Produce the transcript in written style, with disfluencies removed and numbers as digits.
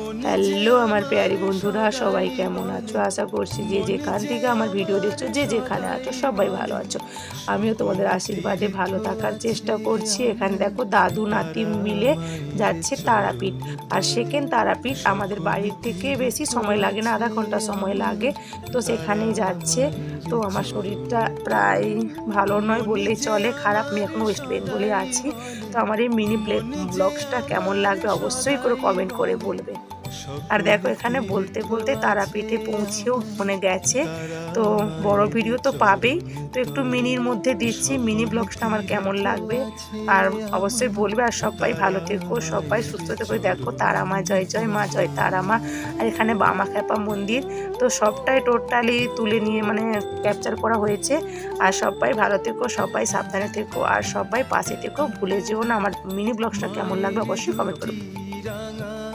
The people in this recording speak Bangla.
হ্যালো আমার প্যারি বন্ধুরা, সবাই কেমন আছো? আশা করছি যে যেখান থেকে আমার ভিডিও দেখছো, যে যেখানে আছো সবাই ভালো আছো। আমিও তোমাদের আশীর্বাদে ভালো থাকার চেষ্টা করছি। এখানে দেখো দাদু নাতি মিলে যাচ্ছে তারাপীঠ। আর সেকেন্ড তারাপীঠ আমাদের বাড়ির থেকে বেশি সময় লাগে না, আধা ঘন্টা সময় লাগে। তো সেখানেই যাচ্ছে। তো আমার শরীরটা প্রায় ভালো নয় বললেই চলে, খারাপ। আমি এখন ওয়েস্ট বেঙ্গলে আছি। তো আমার এই মিনি ব্লগসটা কেমন লাগবে অবশ্যই করে কমেন্ট করে বলবে। আর দেখো এখানে বলতে বলতে তারাপীঠে পৌঁছেও গেছে। তো বড় ভিডিও তো পাবেই, তো একটু মিনির মধ্যে দিচ্ছি। মিনি ব্লগসটা আমার কেমন লাগবে আর অবশ্যই বলবে। আর সবাই ভালো থেকো, সবাই সুস্থ থেকো। দেখো তারা মা জয় জয় মা, জয় তারা মা। আর এখানে বামাখ্যাপা মন্দির। তো সবটাই টোটালি তুলে নিয়ে ক্যাপচার করা হয়েছে। আর সবাই ভালো থেকো, সবাই সাবধানে থেকো, আর সবাই পাশে থেকো। ভুলে যেও না। আমার মিনি ব্লগসটা কেমন লাগবে অবশ্যই কমেন্ট করবে।